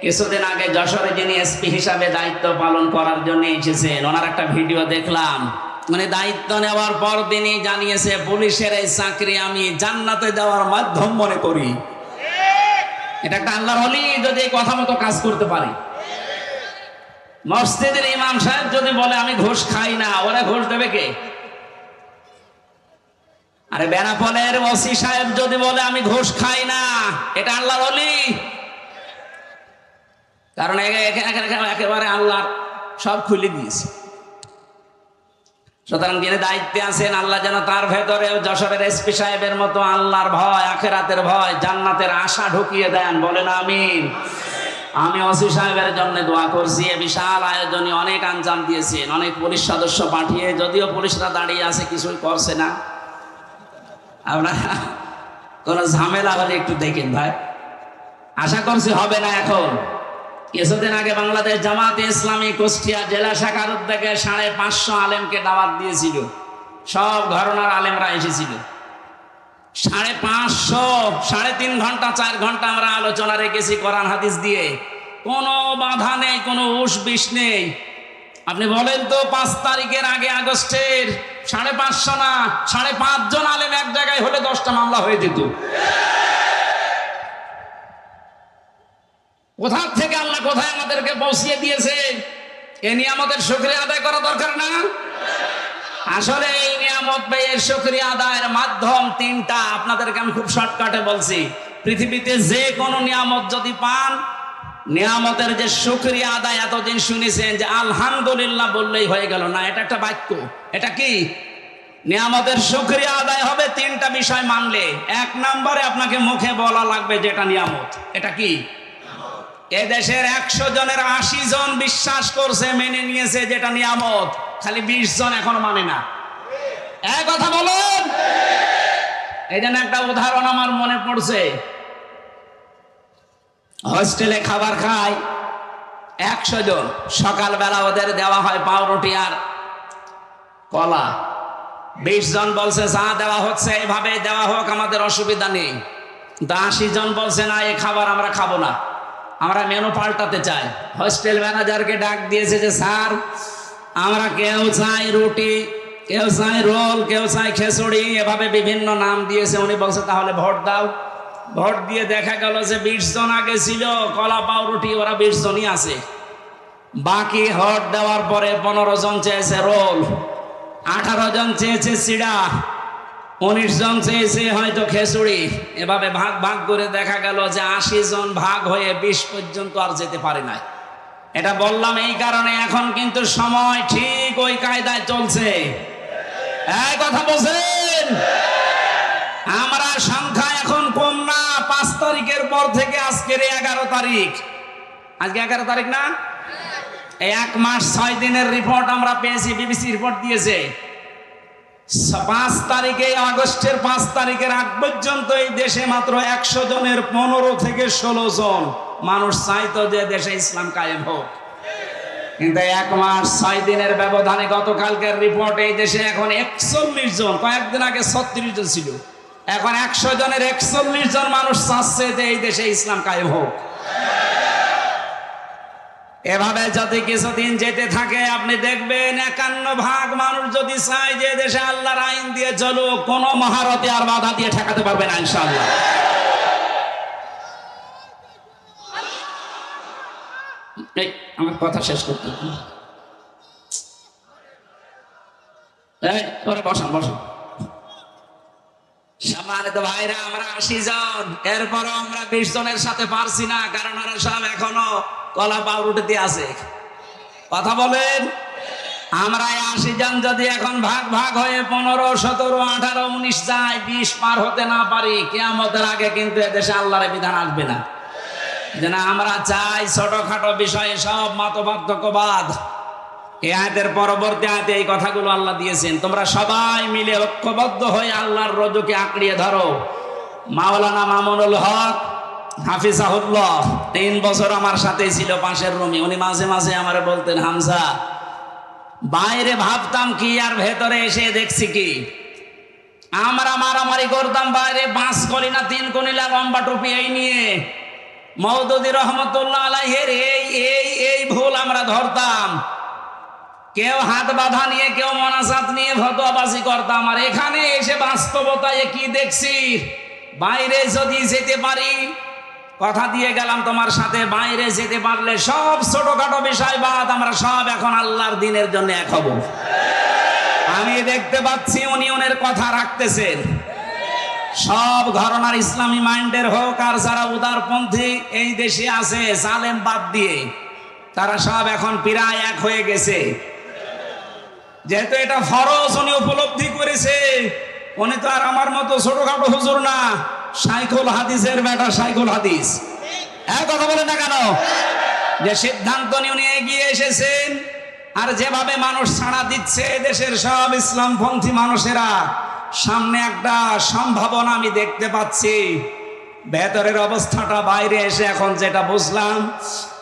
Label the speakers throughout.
Speaker 1: কিছুদিন আগে যশোরে যিনি এসপি হিসাবে দায়িত্ব পালন করার জন্য এসেছেন, ওনার একটা ভিডিও দেখলাম। মানে দায়িত্ব নেওয়ার পর দিনই জানিয়েছে, পুলিশের এই চাকরি আমি জান্নাতে যাওয়ার মাধ্যম মনে করি। এটা একটা আল্লাহর ওলি যদি এই কথা মতো কাজ করতে পারে। মসজিদের ইমাম সাহেব যদি বলে আমি ঘুষ খাই না, ওরা ঘুষ দেবে কে? আরে বেনাপোলের ওসি সাহেব যদি বলে আমি ঘুষ খাই না, এটা আল্লাহর ওলি। কারণ একেবারে আল্লাহ সব খুলে দিয়েছে। সুতরাং যিনি দায়িত্বে আছেন, আল্লাহ যেন তার ভেতরেও যশোরের এসপি সাহেবের মতো আল্লাহর ভয়, আখিরাতের ভয়, জান্নাতের আশা ঢুকিয়ে দেন। বলেন আমিন। আমি ওসি সাহেবের জন্য দোয়া করছি। বিশাল আয়োজনে অনেক আঞ্জাম দিয়েছেন, অনেক পুলিশ সদস্য পাঠিয়ে, যদিও পুলিশরা দাঁড়িয়ে আছে, কিছুই করছে না। আপনারা কোন ঝামেলা হলে একটু দেখেন ভাই, আশা করছি হবে না। এখন কিছুদিন আগে বাংলাদেশ জামাতে ইসলামী কুষ্টিয়া জেলা শাখার উদ্যোগে 550 আলেমকে দাওয়াত দিয়েছিল। সব ঘরানার আলেমরা এসেছিল। 550, 3.5 ঘন্টা 4 ঘন্টা আমরা আলোচনা রেখেছি কোরআন হাদিস দিয়ে। কোনো বাধা নেই, কোনো উস বিষ নেই। আপনি বলেন তো 5 তারিখের আগে আগস্টের 550 না 5.5 জন আলেম এক জায়গায় হলে 10টা মামলা হয়ে যেত। কোথা থেকে আল্লাহ কোথায় আমাদেরকে পৌঁছিয়ে দিয়েছে, এ নিয়ামতের শুকরিয়া আদায় করা দরকার না? আসলে এই নিয়ামত পেয়ে শুকরিয়া আদায়ের মাধ্যম 3টা। আপনাদেরকে আমি খুব শর্টকাটে বলছি। পৃথিবীতে যে কোনো নিয়ামত যদি পান, নিয়ামতের যে শুকরিয়া আদায়, এতদিন শুনেছেন যে আলহামদুলিল্লাহ বললেই হয়ে গেল না, এটা একটা বাক্য। এটা কি? নিয়ামতের শুকরিয়া আদায় হবে 3টা বিষয় মানলে। 1 নম্বরে আপনাকে মুখে বলা লাগবে যেটা নিয়ামত। এটা কি? এ দেশের 100 জনের 80 জন বিশ্বাস করছে, মেনে নিয়েছে যেটা নিয়ামত, খালি 20 জন এখনো মানে না। এক কথা বলুন। এই জন্য একটা উদাহরণ আমার মনে পড়ছে। হোস্টেলে খাবার খায় 100 জন। সকালবেলা ওদের দেওয়া হয় পাউরুটি আর কলা। 20 জন বলছে চা দেওয়া হচ্ছে, এভাবে দেওয়া হোক, আমাদের অসুবিধা নেই। 80 জন বলছে না, এই খাবার আমরা খাবো না, আমরা মেনু পাল্টাতে চাই। হোস্টেল ম্যানেজারকে ডাক দিয়েছে যে স্যার, আমরা কেউ চাই রুটি, কেউ চাই রোল, কেউ চাই খিচুড়ি, এভাবে বিভিন্ন নাম দিয়েছে। উনি বলছে তাহলে ভোট দাও। ভোট দিয়ে দেখা গেল যে 20 জন আগে ছিল কলা পাউরুটি, ওরা 20 জনই আছে। বাকি ভোট দেওয়ার পরে 15 জন চেয়েছে রোল, 18 জন চেয়েছে চিড়া, 19 জন চেয়েছে হয়তো খিচুড়ি। এভাবে ভাগ ভাগ করে দেখা গেল যে 80 জন ভাগ হয়ে 20 পর্যন্ত আর যেতে পারে না। এটা বললাম এই কারণে, এখন কিন্তু সময় ঠিক ওই কায়দায় চলছে। এই কথা বলছেন। আমরা সংখ্যা এখন কম না। 5 তারিখের পর থেকে আজকের 11 তারিখ, আজকে 11 তারিখ না, এই 1 মাস 6 দিনের রিপোর্ট আমরা পেয়েছি, বিবিসি রিপোর্ট দিয়েছে। 5 তারিখে, আগস্টের 5 তারিখের আগ পর্যন্ত এই দেশে মাত্র 100 জনের 15 থেকে 16 জন মানুষ চাইতো যে দেশে ইসলাম কায়েম হোক। কিন্তু 1 মাস 6 দিনের ব্যবধানে গতকালকের রিপোর্ট, এই দেশে এখন 41 জন, কয়েকদিন আগে 36 জন ছিল, এখন 100 জনের 41 জন মানুষ চাচ্ছে যে এই দেশে ইসলাম কায়েম হোক। এভাবে যদি কিছুদিন যেতে থাকে, আপনি দেখবেন 51% মানুষ যদি চায় যে দেশে আল্লাহর আইন দিয়ে চলুক, কোনো মহারতে আর বাধা দিয়ে ঠেকাতে পারবে না ইনশাআল্লাহ। আমার কথা শেষ করতে বসান বসান। সম্মানিত ভাইরা, আমরা 80 জন, এরপরও আমরা 20 জনের সাথে পারছি না, কারণ ওরা সব এখনো কলা পাউরুটিতে আছে। কথা বলেন। আমরা 80 জন যদি এখন ভাগ ভাগ হয়ে 15, 17, 18, 19 যায়, 20 পার হতে না পারি, কিয়ামতের আগে কিন্তু এদেশে আল্লাহর বিধান আসবে না। যেন আমরা চাই ছোটখাটো বিষয়ে সব মতপার্থক্যবাদ। এই আয়াতের পরবর্তী আয়াতে এই কথাগুলো আল্লাহ দিয়েছেন, তোমরা সবাই মিলে ঐক্যবদ্ধ হয়ে আল্লাহর রজুকে আঁকড়িয়ে ধরো। মাওলানা মামুনুল হক হাফিজাহুল্লাহ 3 বছর আমার সাথে ছিল, পাশের রুমে। উনি মাঝে মাঝে আমারে বলতেন, হামজা, বাইরে ভাবতাম কি আর ভেতরে এসে দেখছি কি। আমরা মারামারি করতাম বাইরে, 5 কলি না 3 কলিলা লম্বা টুপি এই নিয়ে। মওদুদী রহমতুল্লাহ আলাইহির এই ভুল আমরা ধরতাম। কেউ হাত বাঁধা নিয়ে, কেউ মোনাজাত নিয়ে ফতোয়াবাজি করতাম। আর এখানে এসে বাস্তবতায় কি দেখছি, বাইরে যদি যেতে পারি, কথা দিয়ে গেলাম তোমার সাথে, বাইরে যেতে পারলে সব ছোটখাটো বিষয় বাদ, আমরা সব এখন আল্লাহর দ্বীনের জন্য এক হব। আমি দেখতে পাচ্ছি ইউনিয়নের কথা রাখতেছেন, সব ঘরানার ইসলামী মাইন্ডের হোক আর যারা উদারপন্থী এই দেশে আছে জালেম বাদ দিয়ে, তারা সব এখন প্রায় এক হয়ে গেছে। যেহেতু এটা ফরজ উনি উপলব্ধি করেছে, উনি তো আর আমার মতো ছোটখাটো হুজুর না, শাইখুল হাদিসের বেটা শাইখুল হাদিস। এক কথা বলেন না কেন? যে সিদ্ধান্ত নিয়ে উনি এগিয়ে এসেছেন, আর যেভাবে মানুষ ছাড়া দিচ্ছে দেশের সব ইসলামপন্থী মানুষেরা, সামনে একটা সম্ভাবনা আমি দেখতে পাচ্ছি। ভেতরের অবস্থাটা বাইরে এসে এখন যেটা বুঝলাম,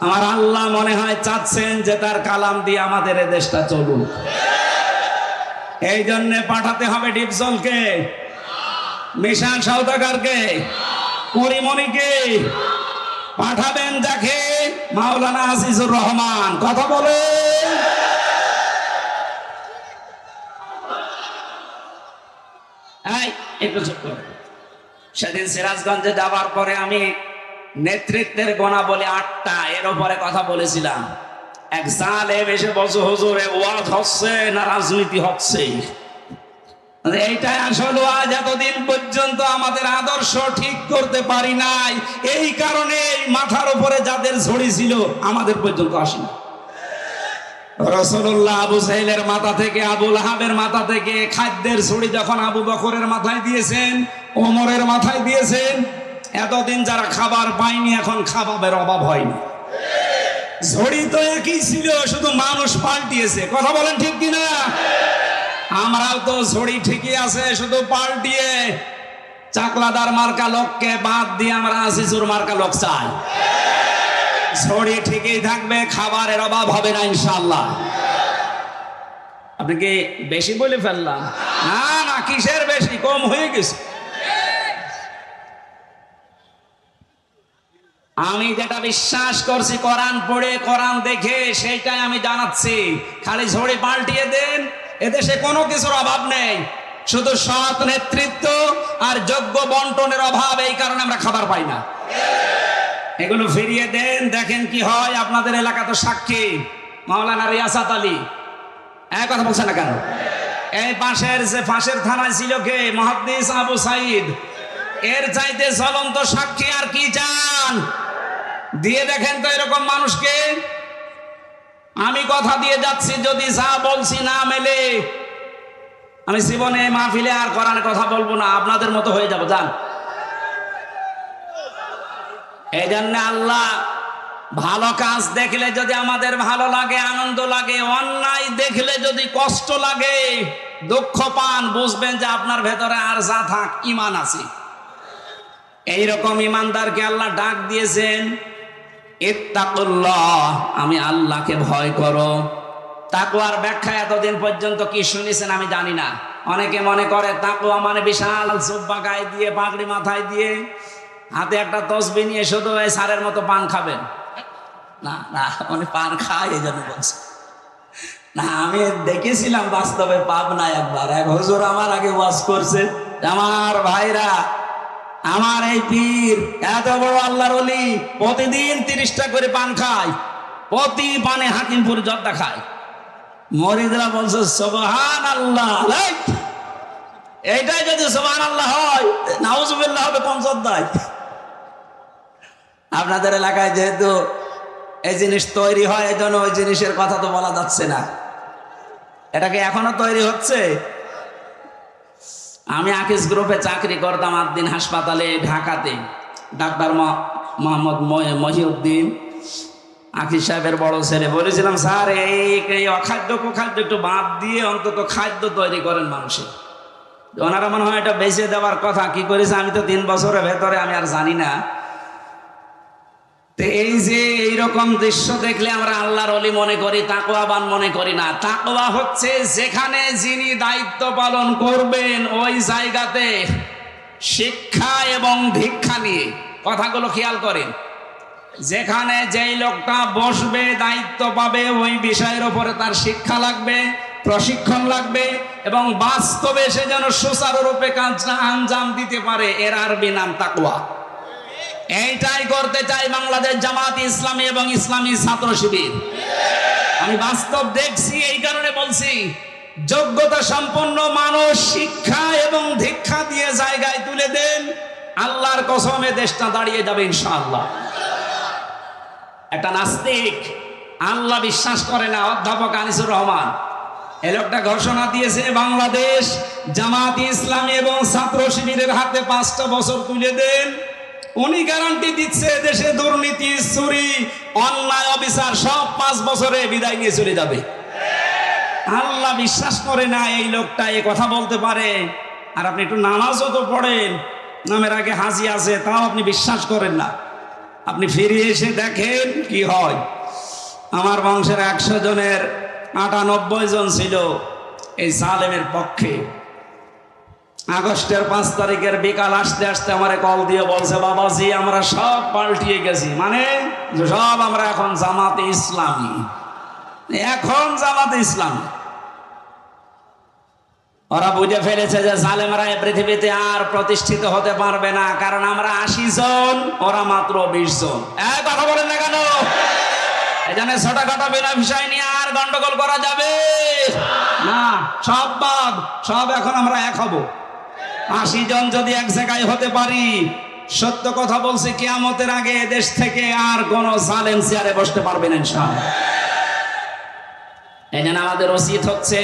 Speaker 1: আমার আল্লাহ মনে হয় চাচ্ছেন যে তার কালাম দিয়ে আমাদের এ দেশটা চলুক। এই জন্যে পাঠাতে হবে ডিপজলকে, মিশন সওদাগরকে, পরিমণিকে পাঠাবেন, যাকে মাওলানা আজিজুর রহমান। কথা বলে সেদিন সিরাজগঞ্জে যাওয়ার পরে আমি নেতৃত্বের গোনা বলে 8টা, এর উপরে কথা বলেছিলাম। এক জালেম এসে বলছে, হুজুর ওয়াজ হচ্ছে না রাজনীতি হচ্ছে? এইটাই আসলে আজ এতদিন পর্যন্ত আমাদের আদর্শ ঠিক করতে পারি নাই, এই কারণে মাথার উপরে যাদের ঝড়ি ছিল আমাদের পর্যন্ত আসে না। রাসূলুল্লাহ আবু সাইলের মাথা থেকে, আবু লাহাবের মাথা থেকে খাদ্যের ছড়ি যখন আবু বকরের মাথায় দিয়েছেন, ওমরের মাথায় দিয়েছেন, এতদিন যারা খাবার পায়নি এখন খাবারের অভাব হয়নি। ঝড়ি তো একই ছিল, শুধু মানুষ পাল্টিয়েছে। কথা বলেন ঠিক কিনা? আমরাও তো ঝড়ি ঠিকই আছে, শুধু পাল্টিয়ে চাকলাদার মার্কা লোককে বাদ দিয়ে আমরা আজিজুর মার্কা লোক চাই। ঝড়ি ঠিকই থাকবে, খাবারের অভাব হবে না ইনশাআল্লাহ। আপনি কি বেশি বলে ফেললাম? না না, কিসের বেশি, কম হয়ে গেছে। আমি যেটা বিশ্বাস করছি কোরআন পড়ে কোরআন দেখে, সেইটাই আমি জানাচ্ছি। খালি ঝড়ি পাল্টিয়ে দেন, এদেশে কোনো কিছুর অভাব নেই, শুধু সৎ নেতৃত্ব আর যোগ্য বন্টনের অভাব। এই কারণে আমরা খাবার পাই না। এগুলো ফিরিয়ে দেন, দেখেন কি হয়। আপনাদের এলাকা তো সাক্ষী, মাওলানা রিয়াসাত আলী। এক কথা বলছে না কেন? এই পাশের যে পাশের থানায় ছিল কে, মুহাদ্দিস আবু সাইদ, এর চাইতে জ্বলন্ত সাক্ষী আর কি চান? দিয়ে দেখেন তো এরকম মানুষকে। আমি কথা দিয়ে যাচ্ছি, যদি যা বলছি না মেলে, আমি জীবনে মাহফিলে আর কোরআনের কথা বলবো না, আপনাদের মতো হয়ে যাবো। যান। এই জন্য আল্লাহ ভালো কাজ দেখলে যদি আমাদের ভালো লাগে, আনন্দ লাগে, অন্যায় দেখলে যদি কষ্ট লাগে, দুঃখ পান, বুঝবেন যে আপনার ভেতরে আর যা থাক ঈমান আছে। এইরকম ঈমানদারকে আল্লাহ ডাক দিয়েছেন, ইত্তাকুল্লাহ, আমি আল্লাহকে ভয় করো। তাকওয়ার ব্যাখ্যা এতদিন পর্যন্ত কি শুনেছেন আমি জানি না। অনেকে মনে করে তাকওয়া মানে বিশাল জুব্বা গায়ে দিয়ে, পাগড়ি মাথায় দিয়ে, হাতে একটা তসবিহ নিয়ে শুধু এই সারের মতো পান খাবেন। না না, উনি পান খায় এই জন্য বলছে না। আমি দেখেছিলাম বাস্তবে পাবনায় একবার, এক হুজুর আমার আগে ওয়াজ করছে, আমার ভাইরা, আমার এই পীর এত বড় আল্লাহর ওলি প্রতিদিন 30টা করে পান খায়, প্রতি পানে হাকিমপুর জর্দা খায়। মরিদরা বলছে সুবহানাল্লাহ। এইটাই যদি সুবহানাল্লাহ হয়, নাউজুবিল্লাহ হবে কোন জর্দায়? আপনাদের এলাকায় যেহেতু এই জিনিস তৈরি হয়, এই জন্য ওই জিনিসের কথা তো বলা যাচ্ছে না। এটাকে এখনো তৈরি হচ্ছে। আমি আকিস গ্রুপে চাকরি করতাম 8 দিন হাসপাতালে ঢাকাতে। ডাক্তার মোহাম্মদ মহিউদ্দিন আকিস সাহেবের বড় ছেলে, বলেছিলাম স্যার এই অখাদ্য কুখাদ্য একটু বাদ দিয়ে অন্তত খাদ্য তৈরি করেন মানুষের। ওনারা মনে হয় এটা বেঁচে দেওয়ার কথা। কি করেছে আমি তো 3 বছরের ভেতরে আমি আর জানি না। এই যে এইরকম দৃশ্য দেখলে আমরা আল্লাহর ওলি মনে করি, তাকওয়াবান মনে করি না। তাকওয়া হচ্ছে যেখানে যিনি দায়িত্ব পালন করবেন ওই জায়গাতে শিক্ষা এবং দীক্ষা নিয়ে, কথাগুলো খেয়াল করেন, যেখানে যেই লোকটা বসবে, দায়িত্ব পাবে, ওই বিষয়ের উপরে তার শিক্ষা লাগবে, প্রশিক্ষণ লাগবে, এবং বাস্তবে সে যেন সুচারুরূপে কাজটা আঞ্জাম দিতে পারে। এর আরবি নাম তাকওয়া। এইটাই করতে চাই বাংলাদেশ জামাত ইসলামী এবং ইসলামী ছাত্র শিবির। আমি বাস্তব দেখছি, এই কারণে বলছি, যোগ্যতা সম্পন্ন মানুষ শিক্ষা এবং দীক্ষা দিয়ে জায়গায় তুলে দেন, আল্লাহর কসমে দেশটা দাঁড়িয়ে যাবে ইনশাআল্লাহ। একটা নাস্তিক, আল্লাহ বিশ্বাস করে না, অধ্যাপক আনিসুর রহমান, এই লোকটা ঘোষণা দিয়েছে বাংলাদেশ জামাত ইসলামী এবং ছাত্র শিবিরের হাতে 5টা বছর তুলে দেন। উনি গ্যারান্টি দিচ্ছে দেশে দুর্নীতি, চুরি, অন্যায়, অবিচার সব 5 বছরে বিদায় নিয়ে চলে যাবে। আল্লাহ বিশ্বাস করে না এই লোকটা এ কথা বলতে পারে। আর আপনি একটু নামাজও তো পড়েন, নামের আগে হাজি আছে, তাও আপনি বিশ্বাস করেন না। আপনি ফিরে এসে দেখেন কি হয়। আমার বংশের 100 জনের 98 জন ছিল এই জালেমের পক্ষে। আগস্টের 5 তারিখের বিকাল আসতে আসতে আমারে কল দিয়ে বলছে, বাবাজি আমরা সব পাল্টিয়ে গেছি, মানে সব আমরা এখন জামাতে ইসলামী, এখন জামাতে ইসলামী। ওরা বুঝে ফেলেছে যে জালেমরা এই পৃথিবীতে আর প্রতিষ্ঠিত হতে পারবে না, কারণ আমরা 80 জন, ওরা মাত্র 20 জন। কথা বলেন না কেন? এই জন্য ছোটখাটো বিনা বিষয় নিয়ে আর গন্ডগোল করা যাবে না। সব বাদ, সব এখন আমরা এক হব। 80 জন যদি এক জায়গায় হতে পারি, সত্য কথা বলছি, কিয়ামতের আগে দেশ থেকে আর কোন জালেম চেয়ারে বসতে পারবে না ইনশাআল্লাহ। এই জন্য আমাদের উচিত হচ্ছে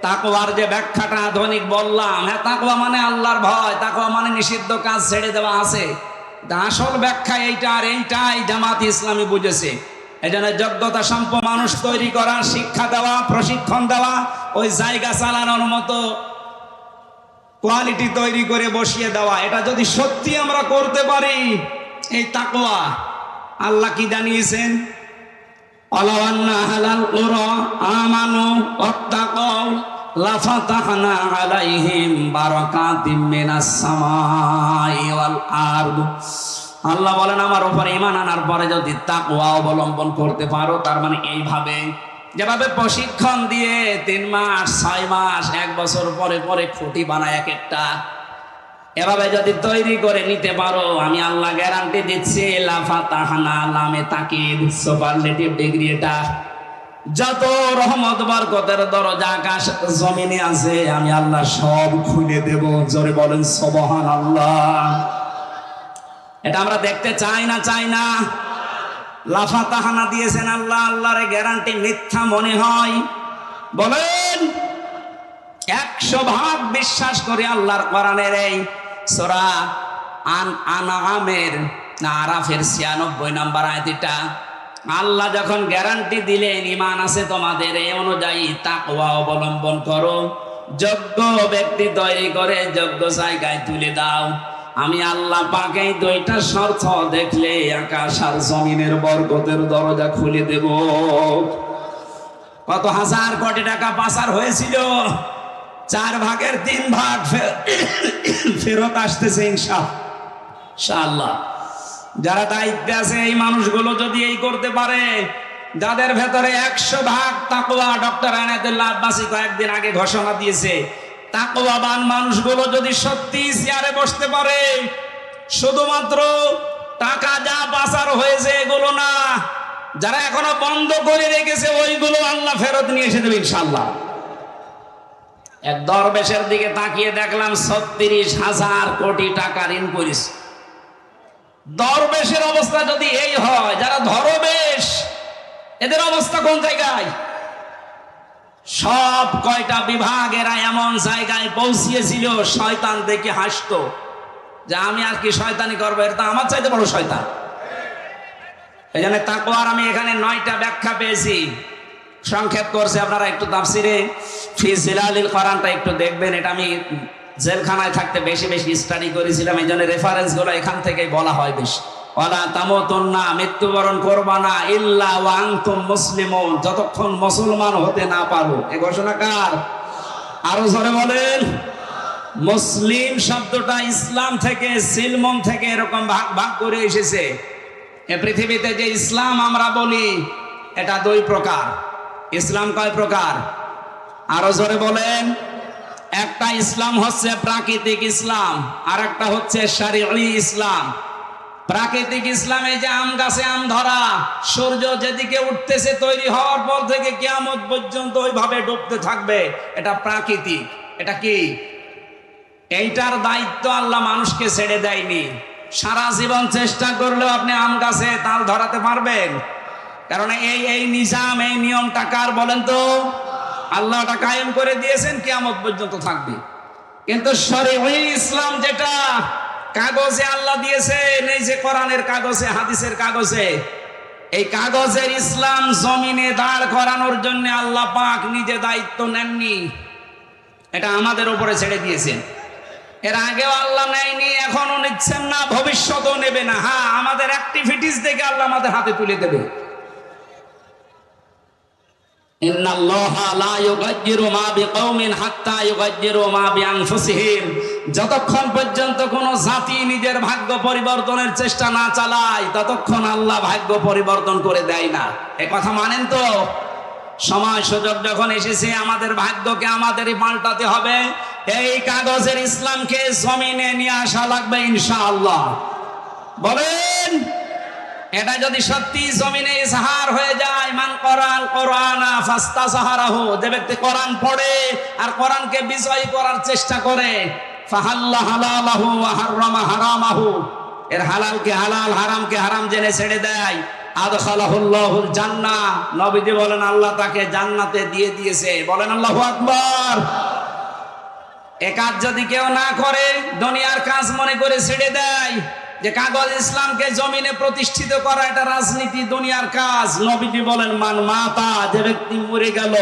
Speaker 1: তাকওয়ার যে ব্যাখ্যাটা আধুনিক বললাম, হ্যাঁ তাকওয়া মানে আল্লাহর ভয়, তাকওয়া মানে নিষিদ্ধ কাজ ছেড়ে দেওয়া আছে। আসল ব্যাখ্যা এইটা, আর এইটাই জামাত ইসলামী বুঝেছে। এই জন্য যোগ্যতা সম্পন্ন মানুষ তৈরি করা, শিক্ষা দেওয়া, প্রশিক্ষণ দেওয়া, ওই জায়গা চালানোর মতো কোয়ালিটি তৈরি করে বসিয়ে দেওয়া, এটা যদি সত্যি আমরা করতে পারি, এই তাকওয়া, আল্লাহ কি জানিয়েছেন? আল্লাহ হালাল কুরা আমানু ওয়াত্তাকাউ লাফাতাহনা আলাইহিম বারাকাতিম মিনাস সামাই ওয়াল আরদ। আল্লাহ বলেন আমার উপরে ঈমান আনার পরে যদি তাকওয়া অবলম্বন করতে পারো, তার মানে এইভাবে যেভাবে প্রশিক্ষণ দিয়ে 3 মাস, 6 মাস, 1 বছর পরে পরে খুঁটি বানায় এক একটা, এভাবে যদি তৈরি করে নিতে পারো, আমি আল্লাহ গ্যারান্টি দিচ্ছি, লাফাতাহনা, লামে তাকিদ, সুপারলেটিভ ডিগ্রি, এটা যত রহমত বরকতের দরজা আকাশ জমিনে আছে, আমি আল্লাহ সব খুলে দেব। জোরে বলেন সুবহানাল্লাহ। এটা আমরা দেখতে চাই না, চাই না? লাফাতাহানা দিয়েছেন আল্লাহ, আল্লাহর গ্যারান্টি মিথ্যা মনে হয়? বলেন 100% বিশ্বাস করে আল্লাহর কোরআনের এই সূরা আনআমের না আরাফের 96 নম্বর আয়াতটা আল্লাহ যখন গ্যারান্টি দিলেন, ঈমান আছে তোমাদের, এই অনুযায়ী তাকওয়া অবলম্বন করো, যোগ্য ব্যক্তি তৈরি করে যোগ্য জায়গায় তুলে দাও, আমি আল্লাহ পাকে 2টা শর্ত দেখলে আকাশ আর জমিনের বরকতের দরজা খুলে দেব। কত হাজার কোটি টাকা পাচার হয়েছিল, 4 ভাগের 3 ভাগ ফেরত আসতেছে ইনশাআল্লাহ। যারা দায়িত্বে আছে এই মানুষগুলো যদি এই করতে পারে, যাদের ভেতরে 100% তাকওয়া, ডক্টর আনায়েতুল্লাহ আব্বাসী কয়েকদিন আগে ঘোষণা দিয়েছে, তাকওয়াবান মানুষগুলো যদি সত্যি চেয়ারে বসতে পারে, শুধুমাত্র টাকা যা পাচার হয়েছে এগুলো না, যারা এখনো বন্ধ করে রেখেছে ওইগুলো আল্লাহ ফেরত নিয়ে এসে দেবে ইনশাআল্লাহ। এক দরবেশের দিকে তাকিয়ে দেখলাম 36,000 কোটি টাকা ঋণ করেছে। দরবেশের অবস্থা যদি এই হয়, যারা ধরবেশ এদের অবস্থা কোন জায়গায়? সব কয়টা বিভাগ এরা এমন জায়গায় পৌঁছিয়েছিল, শয়তান দেখে হাসতো যে আমি আর কি শয়তানি করবো, এটা আমার চাইতে বড় শয়তান। এই জন্য তাকওয়ার আমি এখানে 9টা ব্যাখ্যা পেয়েছি, সংক্ষেপ করছে। আপনারা একটু তাফসিরে ফি জিলালিল কোরআনটা একটু দেখবেন। এটা আমি জেলখানায় থাকতে বেশি বেশি স্টাডি করেছিলাম, এই জন্য রেফারেন্সগুলো এখান থেকেই বলা হয় বেশি। ওয়ালা তামুতুন্না, মৃত্যুবরণ করবা না, ইল্লা ওয়া আনতুম মুসলিমুন, যতক্ষণ মুসলমান হতে না পারো। এই ঘোষণা কার? আরো জোরে বলেন। মুসলিম শব্দটা ইসলাম থেকে, সিলমন থেকে এরকম ভাগ ভাগ করে এসেছে। এ পৃথিবীতে যে ইসলাম আমরা বলি এটা দুই প্রকার। ইসলাম কয় প্রকার? আরো জোরে বলেন। একটা ইসলাম হচ্ছে প্রাকৃতিক ইসলাম, আর একটা হচ্ছে শরঈ ইসলাম। প্রাকৃতিক ইসলামে যে আম গাছে আম ধরা, সূর্য যেদিকে উঠতেছে তৈরি হওয়ার পর থেকে কিয়ামত পর্যন্ত ওইভাবে ডুবতে থাকবে, এটা প্রাকৃতিক। এটা কি? এইটার দায়িত্ব আল্লাহ মানুষকে ছেড়ে দেয়নি। সারা জীবন চেষ্টা করলেও আপনি আম গাছে তাল ধরাতে পারবেন? কারণ এই নিজাম, এই নিয়মটা কার বলেন তো? আল্লাহ ওটা কায়েম করে দিয়েছেন, কিয়ামত পর্যন্ত থাকবে। কিন্তু শরঈ ইসলাম যেটা কাগজে আল্লাহ দিয়েছেন, এই যে কোরআনের কাগজে, হাদিসের কাগজে, এই কাগজের ইসলাম জমিনে দাঁড় করানোর জন্য আল্লাহ পাক নিজে দায়িত্ব নেননি, এটা আমাদের উপরে ছেড়ে দিয়েছেন। এর আগেও আল্লাহ নেয়নি, এখনো নিচ্ছেন না, ভবিষ্যতেও নেবে না। হ্যাঁ, আমাদের অ্যাক্টিভিটিস দেখে আল্লাহ আমাদের হাতে তুলে দেবে। যতক্ষণ পর্যন্ত কোন জাতি নিজের ভাগ্য পরিবর্তনের চেষ্টা না চালায়, ততক্ষণ আল্লাহ ভাগ্য পরিবর্তন করে দেয় না। এ কথা মানেন তো? সময় সুযোগ যখন এসেছে, আমাদের ভাগ্যকে আমাদেরই পাল্টাতে হবে। এই কাগজের ইসলামকে জমিনে নিয়ে আসা লাগবে ইনশাআল্লাহ। বলেন, এটা যদি সত্যি জমিনে ইজহার হয়ে যায়, মান করাল কোরআনা ফাস্তাজহারাহু, যে ব্যক্তি কোরআন পড়ে আর কোরআনকে বিজয়ী করার চেষ্টা করে, ফাহাল্লা হালালাহু ওয়া হাররামা হারামাহু, এর হালালকে হালাল, হারামকে হারাম জেনে ছেড়ে দেয়, আদখালাহুল্লাহুল জান্নাহ, নবীজি বলেন আল্লাহ তাকে জান্নাতে দিয়ে দিয়েছে। বলেন আল্লাহু আকবার। এ কাজ যদি কেউ না করে, দুনিয়ার কাজ মনে করে ছেড়ে দেয়, যে কাগজ ইসলামকে জমিনে প্রতিষ্ঠিত করা এটা রাজনীতি, দুনিয়ার কাজ, নবীজি বলেন মান মাতা, যে ব্যক্তি মরে গেল,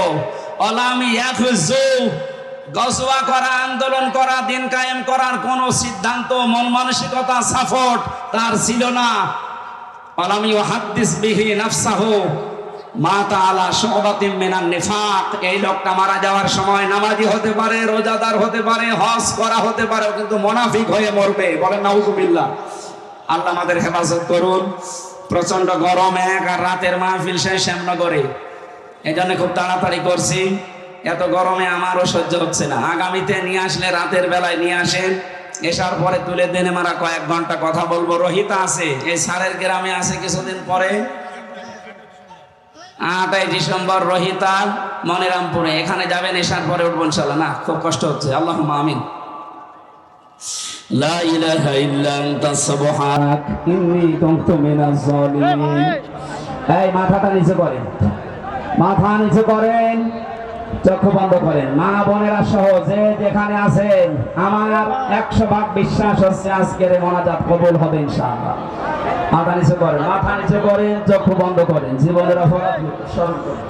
Speaker 1: অলাম ইয়াফজু, গজওয়া করা, আন্দোলন করা, দিন কায়েম করার কোন সিদ্ধান্ত, মন মানসিকতা, সাপোর্ট তার ছিল না, অলাম ইউহাদ্দিস বিহি নাফসাহু মাতা আলা শুবাতিন মিনান নিফাক, এই লোকটা মারা যাওয়ার সময় নামাজি হতে পারে, রোজাদার হতে পারে, হজ করা হতে পারে, কিন্তু মুনাফিক হয়ে মরবে। বলেন নাউযুবিল্লাহ। আল্লাহ আমাদের হেফাজত করুন। প্রচন্ড গরম, এক আর রাতের মাহফিল শেষ শ্যামনগরে, এই জন্য খুব তাড়াতাড়ি করছি। এত গরমে আমারও সহ্য হচ্ছে না। আগামীতে নিয়ে আসলে রাতের বেলায় নিয়ে আসেন, এসার পরে তুলে দেনে মারা কয়েক ঘন্টা কথা বলবো। রহিতা আছে, এই সারের গ্রামে আছে কিছুদিন পরে, 8ই ডিসেম্বর রহিতা মনিরামপুরে, এখানে যাবেন, এসার পরে উঠবো ইনশাআল্লাহ। না, খুব কষ্ট হচ্ছে। আল্লাহুম্মা আমিন। লা ইলাহা ইল্লা আনতা সুবহানাক ইন্নী কুনতু মিনাজ জালিমিন। এই মাথাটা নিচে করেন, মাথা নিচে করেন, চক্ষু বন্ধ করেন। মা বোনেরা সহ যে যেখানে আছেন, আমার 100% বিশ্বাস হচ্ছে আজকের এই মোনাজাত কবুল হবে ইনশাআল্লাহ। মাথা নিচে করেন, মাথা নিচে করেন, চক্ষু বন্ধ করেন, জীবনের অপরাধ স্মরণ করুন।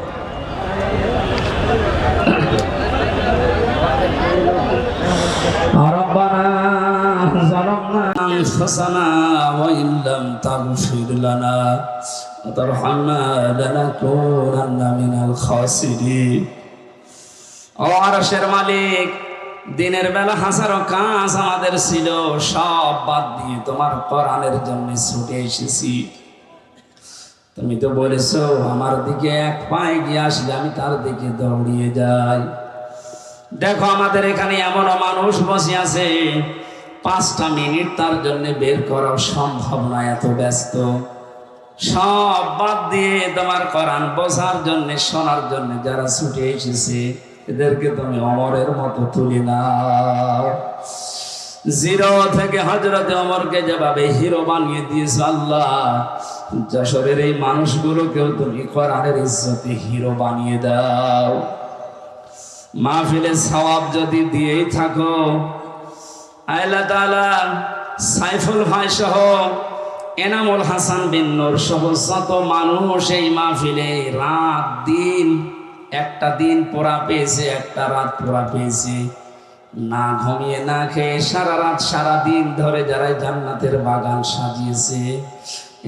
Speaker 1: রব্বানা যালামনা আনফুসানা ওয়া ইন লাম তাগফির লানা ওয়া তারহামনা লানাকুনান্না মিনাল খাসিরিন। ও আরশের মালিক, দিনের বেলা হাজারো কাজ আমাদের ছিল, সব বাদ দিয়ে তোমার কোরআনের জন্য ছুটে এসেছি। তুমি তো বলেছো আমার দিকে এক পায়ে গিয়ে আসলে আমি তার দিকে দৌড়িয়ে যাই। দেখো আমাদের এখানে এমন মানুষ বসে আছে, 5টা মিনিট তার জন্য বের করা সম্ভব না, এত ব্যস্ত। সব বাদ দিয়ে তোমার কোরআন বোঝার জন্য, শোনার জন্য যারা ছুটে এসেছে, এদেরকে তুমি অমরের মতো তুলে নাও। জিরো থেকে হযরতে ওমরকে যেভাবে হিরো বানিয়ে দিয়েছো আল্লাহ, যশোরের এই মানুষগুলোকেও তুমি কোরআনের ইজ্জতে হিরো বানিয়ে দাও। মাহফিলে সওয়াব যদি দিয়েই থাকো, আল্লাহ তাআলা সাইফুল ভাই সহ, এনামুল হাসান বিন নূর সহ যত মানুষ এই মাহফিলে রাত দিন, একটা দিন পোড়া পেয়েছে, একটা রাত পোড়া পেয়েছে, না ঘুমিয়ে না খেয়ে সারা রাত সারা দিন ধরে যারা জান্নাতের বাগান সাজিয়েছে,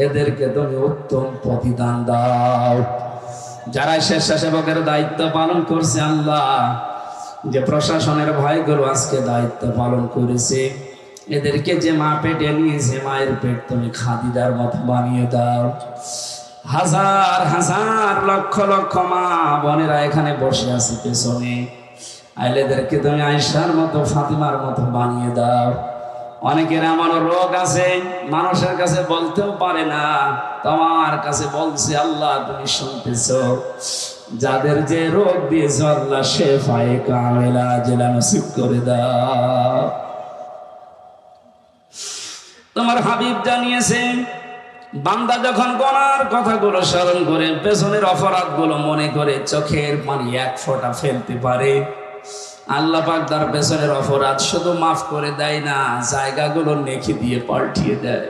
Speaker 1: এদেরকে তুমি উত্তম প্রতিদান দাও। যারা স্বেচ্ছাসেবকের দায়িত্ব পালন করছে আল্লাহ, যে প্রশাসনের ভাইগুলো আজকে দায়িত্ব পালন করেছে, এদেরকে যে মা পেটে নিয়েছে মায়ের পেট তুমি খাদিজার মতো বানিয়ে দাও। হাজার হাজার লক্ষ লক্ষ মা বোনেরা এখানে বসে আছে পেছনে, আইলেদেরকে তুমি আয়েশার মতো ফাতিমার মতো বানিয়ে দাও। অনেকের এমন রোগ আছে মানুষের কাছে বলতেও পারে না, তোমার কাছে বলছে আল্লাহ তুমি শুনতেছো। যাদের যে রোগ দিয়েছ আল্লাহ শেফায়ে কামিলা আজলা নসিব করে দাও। তোমার হাবিব জানিয়েছেন বান্দা যখন গুনার কথাগুলো স্মরণ করে পেছনের অপরাধগুলো মনে করে চোখের পানি এক ফোঁটা ফেলতে পারে, আল্লাহ পাক তার পেছনের অপরাধ শুধু মাফ করে দেয় না, জায়গাগুলো নেকি দিয়ে পাল্টিয়ে দেয়।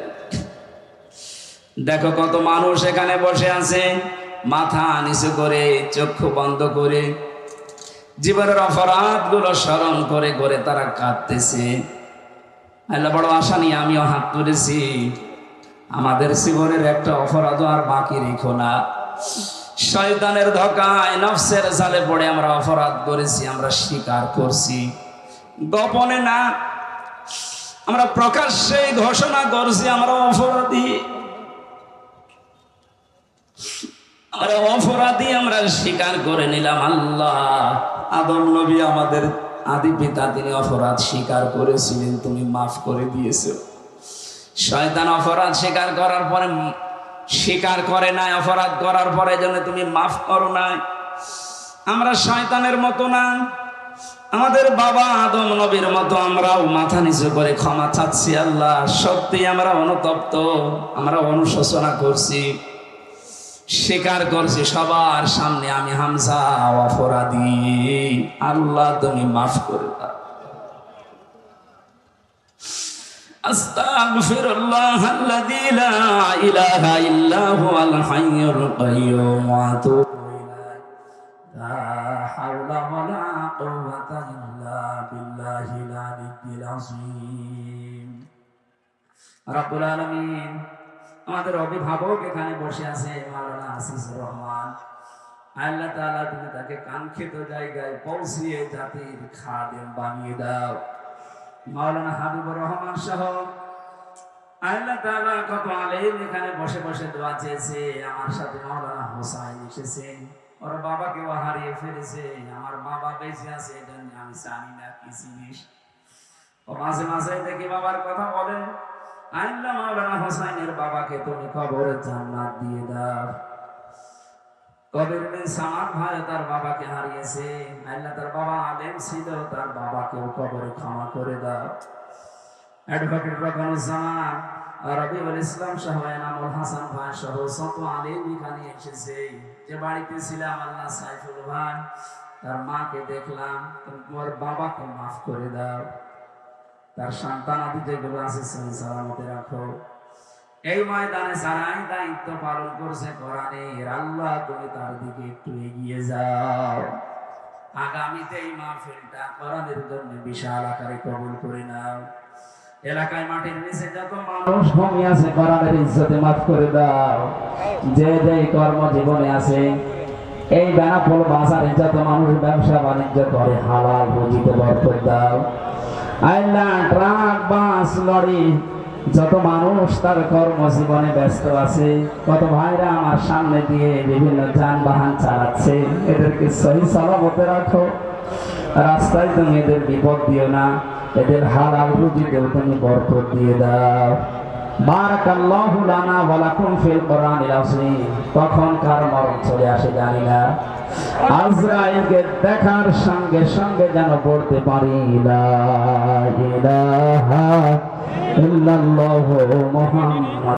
Speaker 1: দেখো কত মানুষ এখানে বসে আছে মাথা নিচু করে চক্ষু বন্ধ করে জীবনের অপরাধগুলো স্মরণ করে করে তারা কাঁদতেছে। আল্লাহ বড় আশা নিয়ে আমিও হাত তুলেছি, আমাদের জীবনের একটা অপরাধ আর বাকি রেখো না। শয়তানের ধোঁকায় নফসের জালে পড়ে আমরা অপরাধ করেছি, আমরা স্বীকার করছি, গোপনে না আমরা প্রকাশ্যে ঘোষণা করছি আমরা অপরাধী। আমরা অপরাধী আমরা স্বীকার করে নিলাম। আল্লাহ আদম নবী আমাদের আদি পিতা, তিনি অপরাধ স্বীকার করেছিলেন, তুমি মাফ করে দিয়েছো। শয়তান অপরাধ স্বীকার করার পরে স্বীকার করে নাই, অপরাধ করার পরে যেন তুমি মাফ করো নাই। আমরা শয়তানের মতো না, আমাদের বাবা আদম নবীর মতো আমরাও মাথা নিচু করে ক্ষমা চাচ্ছি। আল্লাহ সত্যি আমরা অনুতপ্ত, আমরা অনুশোচনা করছি, স্বীকার করছি সবার সামনে আমি হামজা অপরাধী, আল্লাহ তুমি মাফ করে দাও। আস্তাগফিরুল্লাহাল্লাযী লা ইলাহা ইল্লা হুয়াল হাইয়ুল কাইয়্যুম ওয়া আতুবু ইলাইহি লা হাওলা ওয়ালা কুওয়াতা ইল্লা বিল্লাহিল আলিয়্যিল আযীম। রব্বুল আলামিন আমাদের অভিভাবক এখানে বসে আছে মাওলানা আসিফুর রহমান, আল্লাহ তাআলা তুমি তাকে কাঙ্ক্ষিত জায়গায় পৌঁছিয়ে জাতির খাদেম বানিয়ে দাও। মাওলানা হাবিবুর রহমান সহ আল্লাহ তাআলা কত আলেম এখানে বসে বসে দোয়া চেয়েছে। আমার সাথে মাওলানা হোসাইন এসেছেন, ওর বাবাকেও হারিয়ে ফেলেছে, আমার বাবা বেঁচে আছে এটা আমি জানি না কি জিনিস। ও মাঝে মাঝে দেখি বাবার কথা বলেন, আল্লাহ মাওলানা হোসাইনের বাবাকে তুমি কবরে জান্নাত দিয়ে দাও। কবির বিন সামাদ ভাই তার বাবাকে হারিয়েছে, আল্লাহ তার বাবা আলেম ছিল, তার বাবাকেও কবরে ক্ষমা করে দাও। অ্যাডভোকেট রকনুজ্জামান, রবিউল ইসলাম সহ এনামুল হাসান ভাই সহ শত আলেম এখানে এসেছে। যে বাড়িতে ছিলাম আল্লাহ সাইফুল ভাই, তার মাকে দেখলাম, তোমার বাবাকে মাফ করে দাও, তার সন্তান আদি যেগুলো আছে সেই সালামতে রাখো। এই ময়দানে যারাই দায়িত্ব পালন করছে কোরআনের, আল্লাহ তুমি তার দিকে একটু এগিয়ে যাও। আগামীতে এই মাহফিলটা কোরআনের জন্য বিশাল আকারে কবুল করে নাও। এলাকায় মাটির নিচে যত মানুষ ঘুমিয়ে আছে কোরআনের ইজ্জতে মাফ করে দাও। যে যে কর্মজীবনে আছে এই বেনাপোল বাজারে যত মানুষ ব্যবসা বাণিজ্য করে হালাল রুজিতে বরকত দাও। আল্লাহ ট্রাক বাস লরি যত মানুষ তার কর্মজীবনে ব্যস্ত আছে, কত ভাইরা আমার সামনে দিয়ে বিভিন্ন যানবাহন চালাচ্ছে, এদেরকে সহি সালামতে রাখো। রাস্তায় তুমি এদের বিপদ দিও না, এদের হালাল রুজিতেও তুমি বরকত দিয়ে দাও। বারাকাল্লাহু লানা ওয়া লাকুম ফিল কোরআনিল আযীম। কখন কার মরণ চলে আসে জানি না, আজরাইলকে দেখার সঙ্গে সঙ্গে যেন পড়তে পারি লা ইলাহা ইল্লাল্লাহু মুহাম্মাদ।